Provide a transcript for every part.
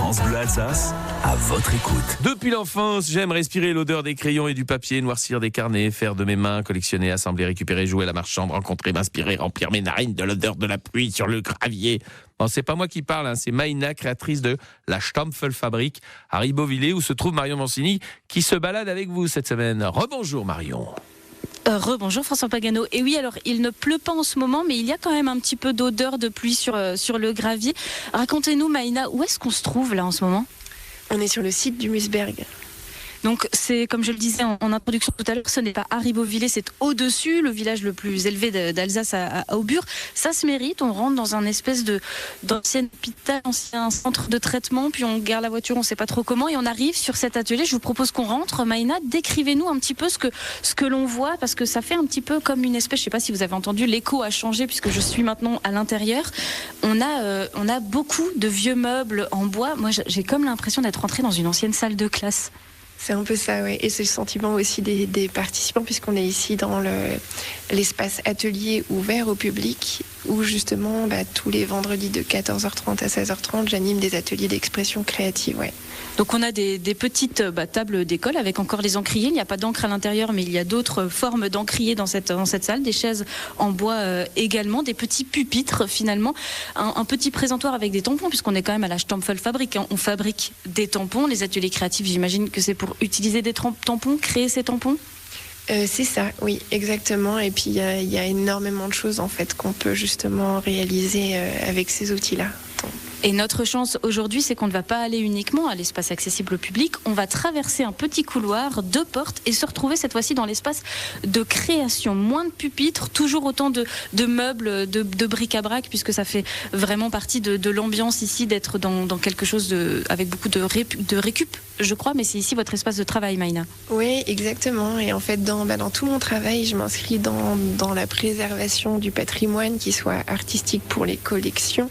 France Bleu Alsace, à votre écoute. Depuis l'enfance, j'aime respirer l'odeur des crayons et du papier, noircir des carnets, faire de mes mains, collectionner, assembler, récupérer, jouer à la marchande, rencontrer, m'inspirer, remplir mes narines de l'odeur de la pluie sur le gravier. Bon, c'est pas moi qui parle, c'est Maïna, créatrice de la Stampfelfabrik à Ribeauvillé, où se trouve Marion Mancini, qui se balade avec vous cette semaine. Rebonjour Marion. Rebonjour François Pagano. Et oui, alors il ne pleut pas en ce moment, mais il y a quand même un petit peu d'odeur de pluie sur le gravier. Racontez-nous Maïna, où est-ce qu'on se trouve là en ce moment ? On est sur le site du Musberg. Donc c'est, comme je le disais en introduction tout à l'heure, ce n'est pas à Ribeauvillé, c'est au-dessus, le village le plus élevé d'Alsace à Aubure. Ça se mérite, on rentre dans un espèce d'ancien hôpital, ancien centre de traitement, puis on gare la voiture, on ne sait pas trop comment, et on arrive sur cet atelier. Je vous propose qu'on rentre. Maïna, décrivez-nous un petit peu ce que l'on voit, parce que ça fait un petit peu comme une espèce, je ne sais pas si vous avez entendu, l'écho a changé puisque je suis maintenant à l'intérieur. On a beaucoup de vieux meubles en bois. Moi j'ai comme l'impression d'être rentrée dans une ancienne salle de classe. C'est un peu ça, oui. Et c'est le sentiment aussi des participants, puisqu'on est ici dans l'espace atelier ouvert au public, où justement, tous les vendredis de 14h30 à 16h30, j'anime des ateliers d'expression créative, ouais. Donc on a des petites tables d'école avec encore les encriers. Il n'y a pas d'encre à l'intérieur, mais il y a d'autres formes d'encriers dans cette salle. Des chaises en bois également, des petits pupitres finalement, un petit présentoir avec des tampons, puisqu'on est quand même à la Stampfelfabrik, hein. On fabrique des tampons. Les ateliers créatifs, j'imagine que c'est pour utiliser des tampons, créer ces tampons. C'est ça, oui, exactement. Et puis il y a énormément de choses en fait qu'on peut justement réaliser avec ces outils-là. Et notre chance aujourd'hui, c'est qu'on ne va pas aller uniquement à l'espace accessible au public. On va traverser un petit couloir, 2 portes, et se retrouver cette fois-ci dans l'espace de création. Moins de pupitres, toujours autant de meubles, de bric-à-brac, puisque ça fait vraiment partie de l'ambiance ici, d'être dans quelque chose avec beaucoup de récup, je crois. Mais c'est ici votre espace de travail, Maïna. Oui, exactement. Et en fait, dans tout mon travail, je m'inscris dans la préservation du patrimoine, qui soit artistique pour les collections.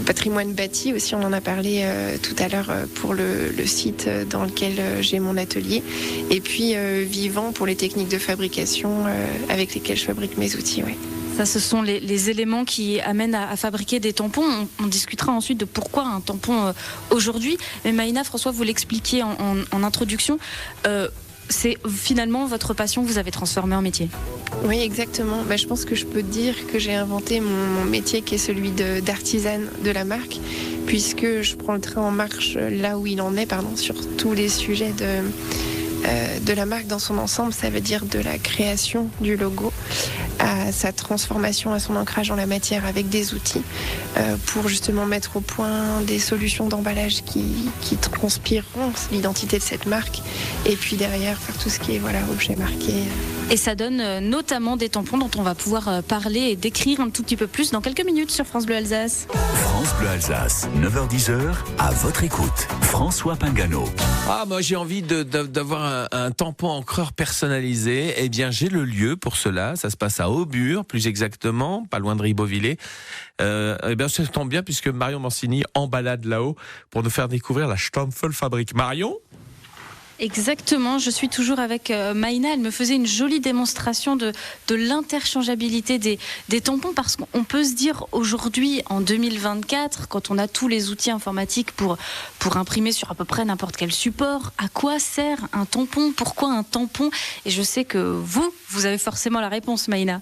Patrimoine bâti aussi, on en a parlé tout à l'heure pour le site dans lequel j'ai mon atelier, et puis vivant pour les techniques de fabrication avec lesquelles je fabrique mes outils. Ouais. Ça, ce sont les éléments qui amènent à fabriquer des tampons. On discutera ensuite de pourquoi un tampon aujourd'hui. Mais Maïna, François, vous l'expliquiez en introduction. C'est finalement votre passion que vous avez transformée en métier. Oui, exactement. Je pense que je peux dire que j'ai inventé mon métier, qui est celui d'artisane de la marque, puisque je prends le train en marche là où il en est, sur tous les sujets de la marque dans son ensemble. Ça veut dire de la création du logo à sa transformation, à son ancrage dans la matière avec des outils pour justement mettre au point des solutions d'emballage qui transpireront l'identité de cette marque, et puis derrière faire tout ce qui est objet marqué. Et ça donne notamment des tampons dont on va pouvoir parler et décrire un tout petit peu plus dans quelques minutes sur France Bleu Alsace. France Bleu Alsace, 9h-10h, à votre écoute. François Pagano. Ah, moi j'ai envie d'avoir un tampon encreur personnalisé. Eh bien, j'ai le lieu pour cela. Ça se passe à Aubure, plus exactement, pas loin de Ribeauvillé. Eh bien, ça tombe bien puisque Marion Mancini en balade là-haut pour nous faire découvrir la Stampfelfabrik. Marion ? Exactement, je suis toujours avec Maïna. Elle me faisait une jolie démonstration de l'interchangeabilité des tampons, parce qu'on peut se dire aujourd'hui, en 2024, quand on a tous les outils informatiques pour imprimer sur à peu près n'importe quel support, à quoi sert un tampon ? Pourquoi un tampon ? Et je sais que vous avez forcément la réponse, Maïna.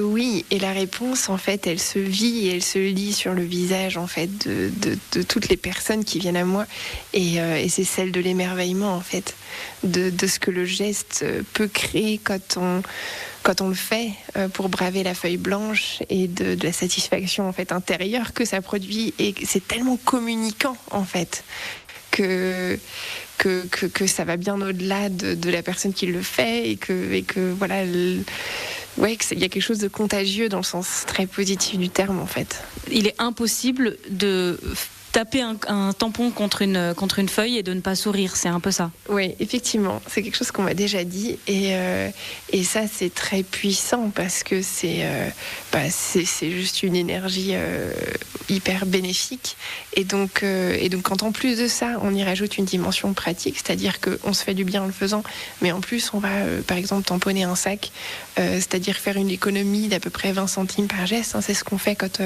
Oui, et la réponse, en fait, elle se vit et elle se lit sur le visage, en fait, de toutes les personnes qui viennent à moi. Et c'est celle de l'émerveillement, en fait, de ce que le geste peut créer quand on le fait pour braver la feuille blanche, et de la satisfaction, en fait, intérieure que ça produit. Et c'est tellement communicant, en fait, que ça va bien au-delà de la personne qui le fait, et que voilà... il y a quelque chose de contagieux dans le sens très positif du terme, en fait. Il est impossible de taper un tampon contre une feuille et de ne pas sourire, c'est un peu ça. Oui, effectivement, c'est quelque chose qu'on m'a déjà dit, et ça c'est très puissant, parce que c'est juste une énergie hyper bénéfique, et donc quand en plus de ça on y rajoute une dimension pratique, c'est-à-dire qu'on se fait du bien en le faisant, mais en plus on va par exemple tamponner un sac, c'est-à-dire faire une économie d'à peu près 20 centimes par geste, hein, c'est ce qu'on fait quand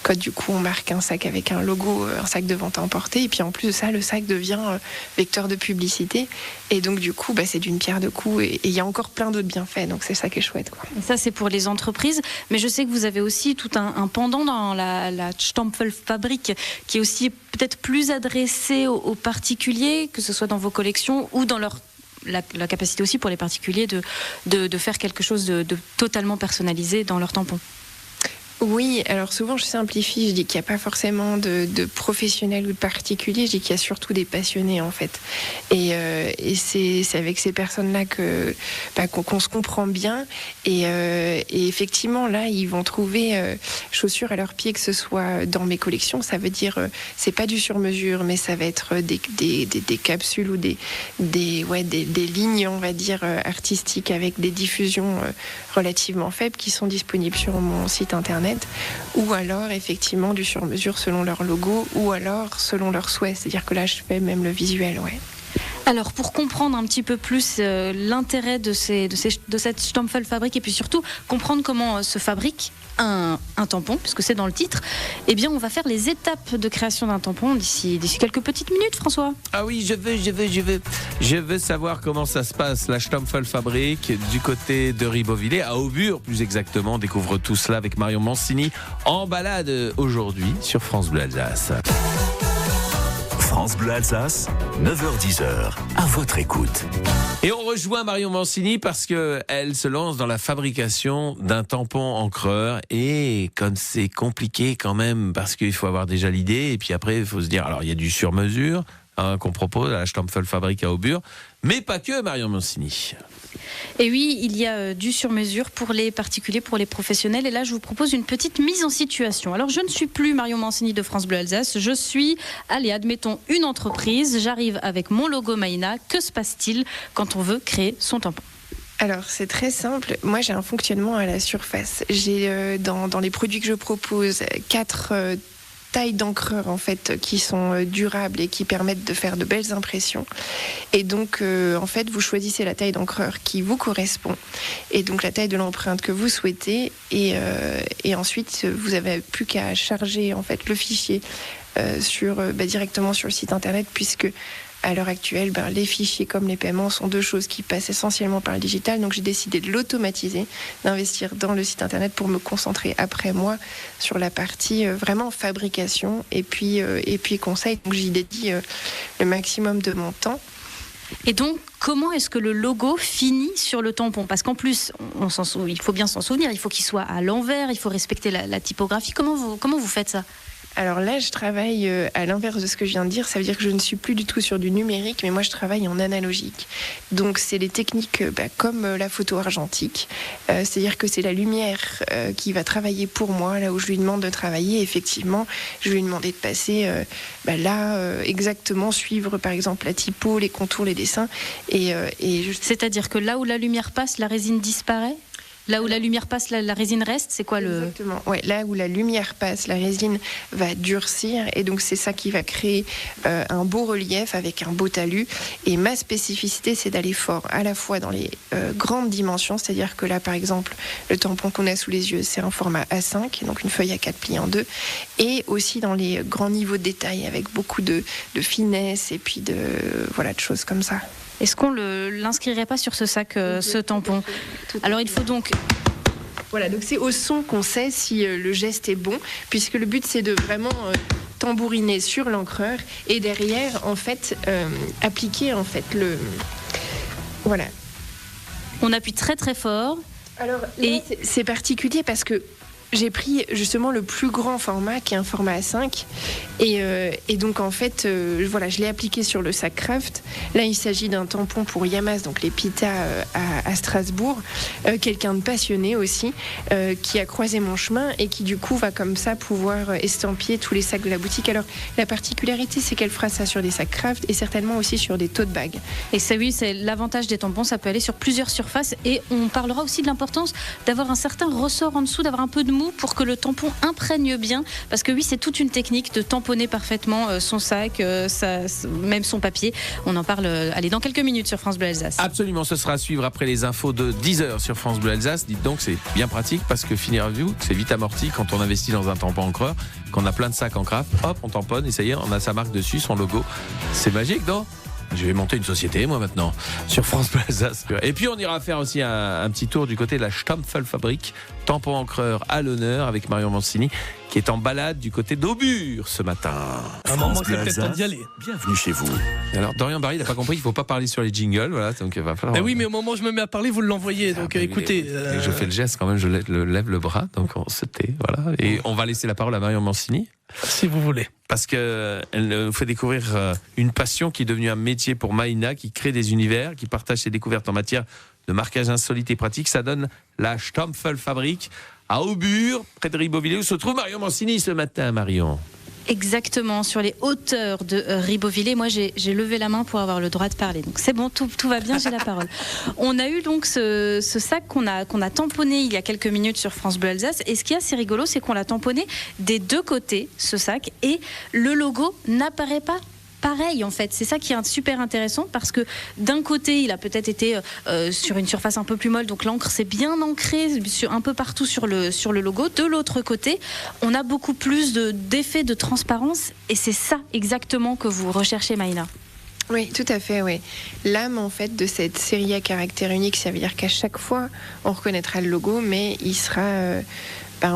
code, du coup, on marque un sac avec un logo, un sac de vente à emporter. Et puis en plus de ça, le sac devient vecteur de publicité. Et donc du coup, c'est d'une pierre deux coups. Et il y a encore plein d'autres bienfaits. Donc c'est ça qui est chouette, quoi. Ça, c'est pour les entreprises. Mais je sais que vous avez aussi tout un pendant dans la Stampfelfabrik qui est aussi peut-être plus adressé aux particuliers, que ce soit dans vos collections ou dans la capacité aussi pour les particuliers de faire quelque chose de totalement personnalisé dans leur tampon. Oui, alors souvent je simplifie, je dis qu'il n'y a pas forcément de professionnels ou de particuliers, je dis qu'il y a surtout des passionnés en fait. Et c'est avec ces personnes-là qu'on se comprend bien. Et effectivement, là, ils vont trouver chaussures à leurs pieds, que ce soit dans mes collections. Ça veut dire, c'est pas du sur-mesure, mais ça va être des capsules ou des lignes, on va dire, artistiques avec des diffusions relativement faibles qui sont disponibles sur mon site internet. Ou alors effectivement du sur-mesure selon leur logo, ou alors selon leurs souhaits, c'est-à-dire que là je fais même le visuel, ouais. Alors pour comprendre un petit peu plus l'intérêt de cette Stampfelfabrik et puis surtout comprendre comment se fabrique un tampon, puisque c'est dans le titre, eh bien on va faire les étapes de création d'un tampon d'ici quelques petites minutes, François. Ah oui, je veux savoir comment ça se passe, la Stampfelfabrik du côté de Ribeauvillé, à Aubure plus exactement. On découvre tout cela avec Marion Mancini en balade aujourd'hui sur France Bleu Alsace. France Bleu Alsace, 9h-10h, à votre écoute. Et on rejoint Marion Mancini parce qu'elle se lance dans la fabrication d'un tampon encreur. Et comme c'est compliqué quand même, parce qu'il faut avoir déjà l'idée, et puis après il faut se dire, alors il y a du sur-mesure qu'on propose à la Stampfelfabrik à Aubure, mais pas que, Marion Mancini. Et oui, il y a du sur-mesure pour les particuliers, pour les professionnels. Et là, je vous propose une petite mise en situation. Alors, je ne suis plus Marion Mancini de France Bleu Alsace. Je suis, allez, admettons, une entreprise. J'arrive avec mon logo Maïna. Que se passe-t-il quand on veut créer son tampon ? Alors c'est très simple, moi j'ai un fonctionnement à la surface. J'ai dans les produits que je propose 4 tailles d'encreur en fait qui sont durables et qui permettent de faire de belles impressions. Et donc en fait vous choisissez la taille d'encreur qui vous correspond et donc la taille de l'empreinte que vous souhaitez et ensuite vous avez plus qu'à charger en fait le fichier directement sur le site internet, puisque à l'heure actuelle, les fichiers comme les paiements sont deux choses qui passent essentiellement par le digital. Donc j'ai décidé de l'automatiser, d'investir dans le site internet pour me concentrer après moi sur la partie vraiment fabrication et puis conseil. Donc j'y dédie le maximum de mon temps. Et donc, comment est-ce que le logo finit sur le tampon ? Parce qu'en plus, il faut bien s'en souvenir, il faut qu'il soit à l'envers, il faut respecter la typographie. Comment vous faites ça ? Alors là, je travaille à l'inverse de ce que je viens de dire. Ça veut dire que je ne suis plus du tout sur du numérique, mais moi, je travaille en analogique. Donc, c'est des techniques comme la photo argentique. C'est-à-dire que c'est la lumière qui va travailler pour moi, là où je lui demande de travailler. Effectivement, je vais lui demander de passer exactement, suivre par exemple la typo, les contours, les dessins. C'est-à-dire que là où la lumière passe, la résine disparaît ? Là où la lumière passe, la résine reste, c'est quoi le... Exactement, ouais, là où la lumière passe, la résine va durcir et donc c'est ça qui va créer un beau relief avec un beau talus. Et ma spécificité, c'est d'aller fort à la fois dans les grandes dimensions, c'est-à-dire que là par exemple, le tampon qu'on a sous les yeux, c'est un format A5, donc une feuille A4 pliée en 2, et aussi dans les grands niveaux de détail avec beaucoup de finesse et puis de choses comme ça. Est-ce qu'on l'inscrirait pas sur ce sac, ce tampon ? Alors il faut donc... Voilà, donc c'est au son qu'on sait si le geste est bon, puisque le but c'est de vraiment tambouriner sur l'encreur et derrière en fait appliquer en fait le... Voilà. On appuie très très fort. Alors là, c'est particulier parce que j'ai pris justement le plus grand format qui est un format A5 et donc en fait je l'ai appliqué sur le sac Craft. Là il s'agit d'un tampon pour Yamas, donc les Pita à Strasbourg, quelqu'un de passionné aussi qui a croisé mon chemin et qui du coup va comme ça pouvoir estampiller tous les sacs de la boutique. Alors la particularité c'est qu'elle fera ça sur des sacs Craft et certainement aussi sur des tote bags. Et ça oui, c'est l'avantage des tampons, ça peut aller sur plusieurs surfaces et on parlera aussi de l'importance d'avoir un certain ressort en dessous, d'avoir un peu de mou pour que le tampon imprègne bien. Parce que oui, c'est toute une technique de tamponner parfaitement son sac, même son papier. On en parle dans quelques minutes sur France Bleu Alsace. Absolument, ce sera à suivre après les infos de 10h sur France Bleu Alsace. Dites donc, c'est bien pratique parce que finir view, c'est vite amorti quand on investit dans un tampon encreur, qu'on a plein de sacs en craft, hop, on tamponne et ça y est, on a sa marque dessus, son logo. C'est magique, non ? Je vais monter une société, moi, maintenant, sur France Bleu Alsace. Et puis, on ira faire aussi un petit tour du côté de la Stampfelfabrik, tampon encreur à l'honneur, avec Marion Mancini, qui est en balade du côté d'Aubure ce matin. Un moment, c'est peut-être temps d'y aller. Bienvenue chez vous. Alors, Dorian Barry, il n'a pas compris qu'il ne faut pas parler sur les jingles, voilà, donc il va falloir... Mais oui, mais au moment où je me mets à parler, vous l'envoyez, donc écoutez... Je fais le geste quand même, je lève le bras, donc on se tait, voilà. Et on va laisser la parole à Marion Mancini. Si vous voulez. Parce qu'elle nous fait découvrir une passion qui est devenue un métier pour Maïna, qui crée des univers, qui partage ses découvertes en matière de marquage insolite et pratique. Ça donne la Stampfelfabrik à Aubure, près de Ribeauvillé, où se trouve Marion Mancini ce matin, Marion. Exactement, sur les hauteurs de Ribeauvillé. Moi, j'ai levé la main pour avoir le droit de parler. Donc c'est bon, tout va bien, j'ai la parole. On a eu donc ce sac qu'on a tamponné il y a quelques minutes sur France Bleu Alsace. Et ce qui est assez rigolo, c'est qu'on l'a tamponné des deux côtés, ce sac, et le logo n'apparaît pas pareil en fait. C'est ça qui est super intéressant parce que d'un côté il a peut-être été sur une surface un peu plus molle, donc l'encre s'est bien ancrée un peu partout sur le logo. De l'autre côté on a beaucoup plus d'effet de transparence et c'est ça exactement que vous recherchez, Maïna. Oui, tout à fait, oui. L'âme, en fait, de cette série à caractère unique, ça veut dire qu'à chaque fois, on reconnaîtra le logo, mais il sera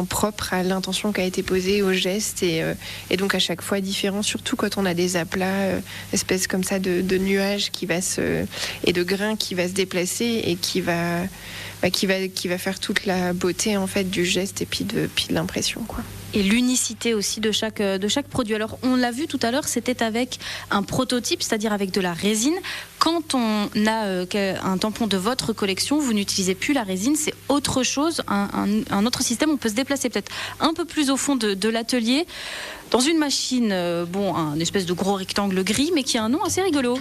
propre à l'intention qui a été posée, au geste, et donc à chaque fois différent, surtout quand on a des aplats, espèce comme ça de nuages et de grains qui va se déplacer et qui va faire toute la beauté, en fait, du geste et puis de l'impression, quoi. Et l'unicité aussi de chaque produit. Alors on l'a vu tout à l'heure, c'était avec un prototype, c'est-à-dire avec de la résine. Quand on a un tampon de votre collection, vous n'utilisez plus la résine, c'est autre chose, un autre système. On peut se déplacer peut-être un peu plus au fond de l'atelier, dans une machine, un espèce de gros rectangle gris, mais qui a un nom assez rigolo.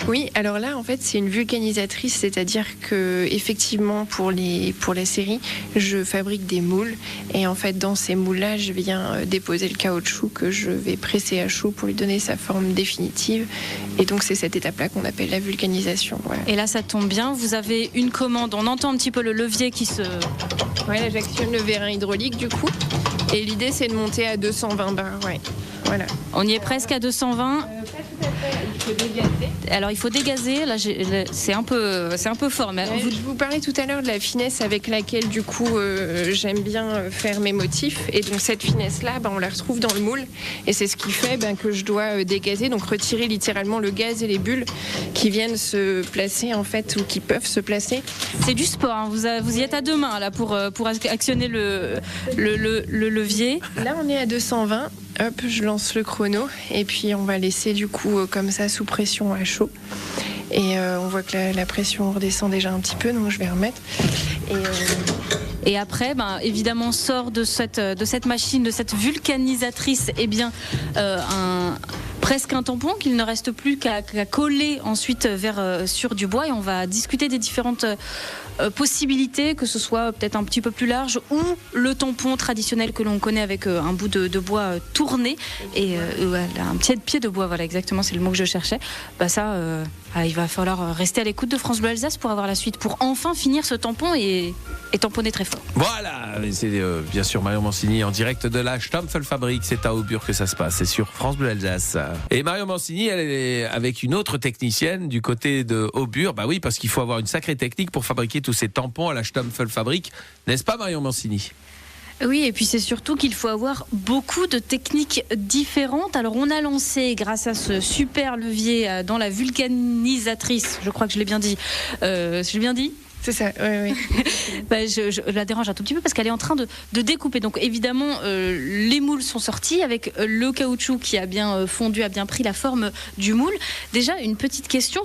Oui, alors là, en fait, c'est une vulcanisatrice, c'est-à-dire que effectivement, pour les séries, je fabrique des moules, et en fait, dans ces moules-là, je viens déposer le caoutchouc que je vais presser à chaud pour lui donner sa forme définitive. Et donc, c'est cette étape-là qu'on appelle la vulcanisation. Voilà. Et là, ça tombe bien, vous avez une commande, on entend un petit peu le levier qui se... Ouais, là, j'actionne le vérin hydraulique, du coup. Et l'idée, c'est de monter à 220 bars, ouais. Voilà. On y est presque à 220. Pas tout à fait, il faut dégazer. Alors il faut dégazer, là c'est un peu fort. Mais Je vous parlais tout à l'heure de la finesse avec laquelle du coup j'aime bien faire mes motifs. Et donc cette finesse-là, on la retrouve dans le moule. Et c'est ce qui fait que je dois dégazer, donc retirer littéralement le gaz et les bulles qui viennent se placer en fait, ou qui peuvent se placer. C'est du sport, hein. Vous y êtes à deux mains là pour actionner le levier. Là on est à 220. Hop, je lance le chrono et puis on va laisser du coup comme ça sous pression à chaud. Et on voit que la pression redescend déjà un petit peu, donc je vais remettre. Et après, évidemment, sort de cette machine, de cette vulcanisatrice, presque un tampon qu'il ne reste plus qu'à coller ensuite sur du bois. Et on va discuter des différentes possibilités, que ce soit peut-être un petit peu plus large ou le tampon traditionnel que l'on connaît avec un bout de bois tourné et un pied de bois, voilà exactement, c'est le mot que je cherchais. Il va falloir rester à l'écoute de France Bleu Alsace pour avoir la suite, pour enfin finir ce tampon et tamponner très fort. Voilà, c'est bien sûr Marion Mancini en direct de la Stampfelfabrik, c'est à Aubure que ça se passe, c'est sur France Bleu Alsace. Et Marion Mancini, elle est avec une autre technicienne du côté de Aubure, oui, parce qu'il faut avoir une sacrée technique pour fabriquer tous ces tampons à la Stampfelfabrik, n'est-ce pas Marion Mancini ? Oui, et puis c'est surtout qu'il faut avoir beaucoup de techniques différentes. Alors on a lancé, grâce à ce super levier dans la vulcanisatrice, je crois que je l'ai bien dit. J'ai bien dit ? C'est ça, oui. Je la dérange un tout petit peu parce qu'elle est en train de découper. Donc évidemment, les moules sont sortis avec le caoutchouc qui a bien fondu, a bien pris la forme du moule. Déjà, une petite question,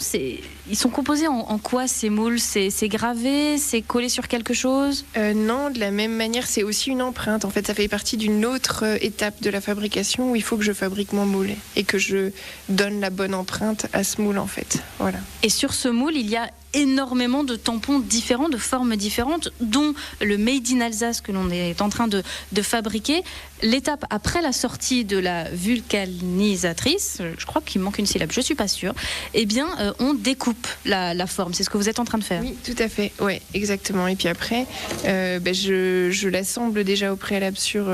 ils sont composés en quoi ces moules ? C'est gravé, c'est collé sur quelque chose ? Non, de la même manière, c'est aussi une empreinte. En fait, ça fait partie d'une autre étape de la fabrication où il faut que je fabrique mon moule et que je donne la bonne empreinte à ce moule, en fait. Voilà. Et sur ce moule, il y a énormément de tampons différents, de formes différentes, dont le Made in Alsace que l'on est en train de fabriquer. L'étape après la sortie de la vulcanisatrice, je crois qu'il manque une syllabe, je suis pas sûre, eh bien, on découpe la forme. C'est ce que vous êtes en train de faire. Oui, tout à fait. Ouais, exactement. Et puis après, je l'assemble déjà au préalable sur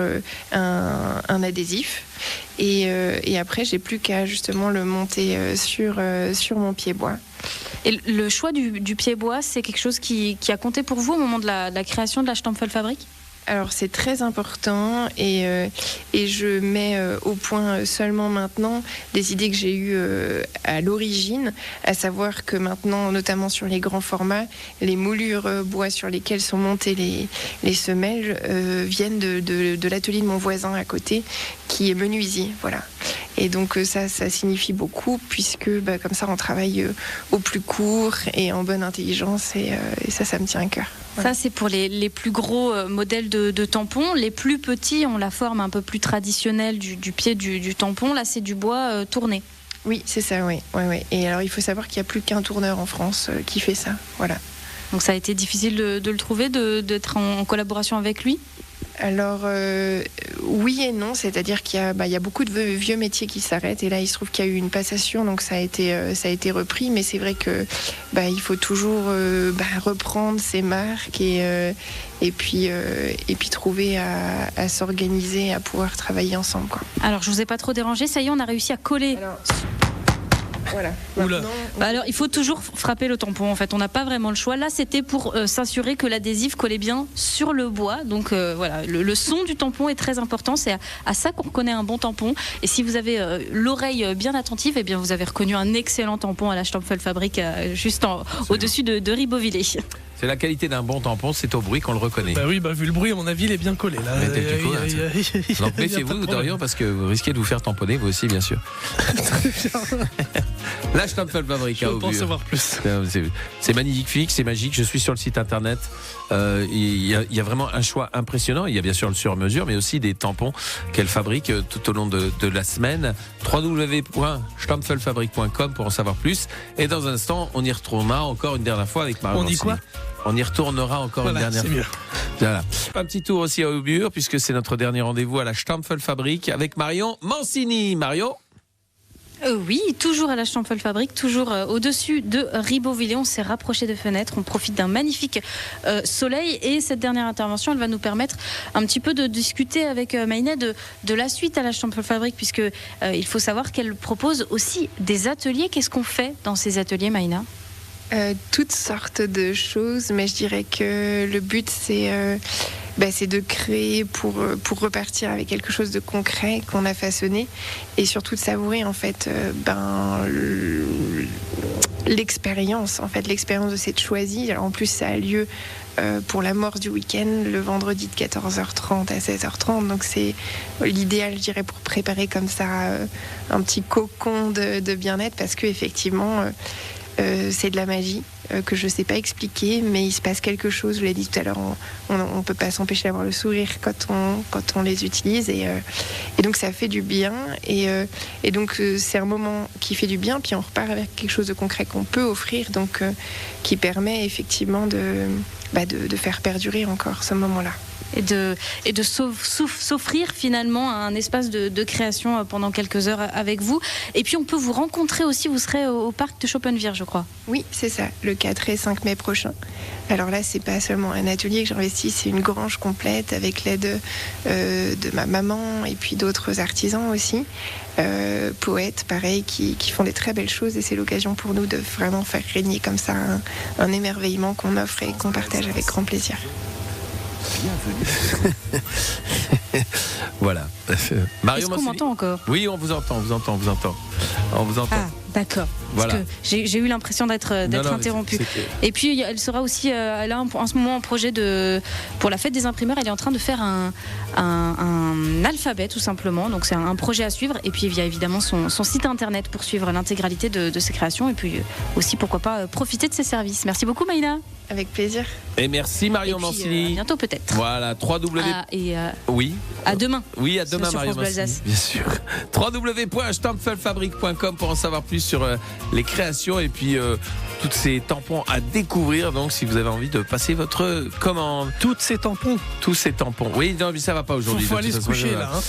un adhésif. Et après, j'ai plus qu'à justement le monter sur mon pied-bois. Et le choix du pied-bois, c'est quelque chose qui a compté pour vous au moment de la création de la Stampfelfabrik ? Alors c'est très important et je mets au point seulement maintenant des idées que j'ai eues à l'origine, à savoir que maintenant, notamment sur les grands formats, les moulures bois sur lesquelles sont montées les semelles viennent de l'atelier de mon voisin à côté qui est menuisier, voilà. Et donc ça signifie beaucoup puisque comme ça on travaille au plus court et en bonne intelligence et ça me tient à cœur. Voilà. Ça c'est pour les plus gros modèles de tampons. Les plus petits ont la forme un peu plus traditionnelle du pied du tampon. Là c'est du bois tourné. Oui, c'est ça, oui. Ouais. Et alors il faut savoir qu'il n'y a plus qu'un tourneur en France qui fait ça. Voilà. Donc ça a été difficile de le trouver, d'être en collaboration avec lui ? Alors oui et non, c'est-à-dire qu'il y a beaucoup de vieux métiers qui s'arrêtent et là il se trouve qu'il y a eu une passation donc ça a été repris, mais c'est vrai que il faut toujours reprendre ses marques et puis trouver à s'organiser, à pouvoir travailler ensemble, quoi. Alors je vous ai pas trop dérangé, ça y est, on a réussi à coller. Voilà. Alors, il faut toujours frapper le tampon. En fait, on n'a pas vraiment le choix. Là, c'était pour s'assurer que l'adhésif collait bien sur le bois. Donc, voilà, le son du tampon est très important. C'est à ça qu'on reconnaît un bon tampon. Et si vous avez l'oreille bien attentive, eh bien, vous avez reconnu un excellent tampon à la Stampfelfabrik, juste au-dessus de Ribeauvillé. C'est la qualité d'un bon tampon, c'est au bruit qu'on le reconnaît. Oui, vu le bruit, à mon avis, il est bien collé. Là. Donc méfiez-vous, Dorian, parce que vous risquez de vous faire tamponner, vous aussi, bien sûr. La Stampfelfabrik, je pense savoir plus. C'est magnifique, c'est magique. Je suis sur le site internet. Il y a vraiment un choix impressionnant. Il y a bien sûr le sur-mesure, mais aussi des tampons qu'elle fabrique tout au long de la semaine. www.stampfelfabrik.com pour en savoir plus. Et dans un instant, on y retournera encore une dernière fois avec Marion. On dit quoi ? On y retournera encore une dernière fois. Voilà. Un petit tour aussi à Aubure, puisque c'est notre dernier rendez-vous à la Stampfelfabrik avec Marion Mancini. Marion ? Oui, toujours à la Stampfelfabrik, toujours au-dessus de Ribeauvillé. On s'est rapproché des fenêtres, on profite d'un magnifique soleil et cette dernière intervention, elle va nous permettre un petit peu de discuter avec Maïna de la suite à la Stampfelfabrik, puisque il faut savoir qu'elle propose aussi des ateliers. Qu'est-ce qu'on fait dans ces ateliers, Maïna ? Toutes sortes de choses, mais je dirais que le but c'est de créer pour repartir avec quelque chose de concret qu'on a façonné et surtout de savourer en fait l'expérience de cette choisie. Alors en plus ça a lieu pour la mort du week-end le vendredi de 14h30 à 16h30, donc c'est l'idéal, je dirais, pour préparer comme ça un petit cocon de bien-être, parce que effectivement c'est de la magie que je ne sais pas expliquer, mais il se passe quelque chose. Je l'ai dit tout à l'heure, on ne peut pas s'empêcher d'avoir le sourire quand on les utilise, et donc ça fait du bien, et donc c'est un moment qui fait du bien, puis on repart avec quelque chose de concret qu'on peut offrir, donc qui permet effectivement de faire perdurer encore ce moment-là. Et de s'offrir finalement un espace de création pendant quelques heures avec vous. Et puis on peut vous rencontrer aussi, vous serez au parc de Schopenvier, je crois. Oui, c'est ça, le 4 et 5 mai prochain. Alors là, c'est pas seulement un atelier que j'investis, c'est une grange complète avec l'aide de ma maman et puis d'autres artisans aussi, poètes pareil, qui font des très belles choses, et c'est l'occasion pour nous de vraiment faire régner comme ça un émerveillement qu'on offre et qu'on partage avec grand plaisir. Bienvenue. Voilà. Mario, est-ce qu'on m'entend encore ? Oui, on vous entend. On vous entend. Ah, d'accord. Voilà. Parce que j'ai eu l'impression d'être interrompue. Et puis, elle sera aussi, là, en ce moment, en projet pour la fête des imprimeurs. Elle est en train de faire un alphabet, tout simplement. Donc, c'est un projet à suivre. Et puis, il y a évidemment son site internet pour suivre l'intégralité de ses créations. Et puis, aussi, pourquoi pas, profiter de ses services. Merci beaucoup, Maïna. Avec plaisir. Et merci Marion Et puis, Mancini. à bientôt peut-être. Voilà, Oui, à demain. Oui, à demain Sur Marion France Bleu Mancini, Alsace. bien sûr. www.stampfeldfabrique.com pour en savoir plus sur les créations et puis tous ces tampons à découvrir. Donc, si vous avez envie de passer votre commande. Toutes ces tampons. Tous ces tampons. Oui, non, mais ça va pas aujourd'hui. Faut de aller toute se façon, coucher je- là. Hein.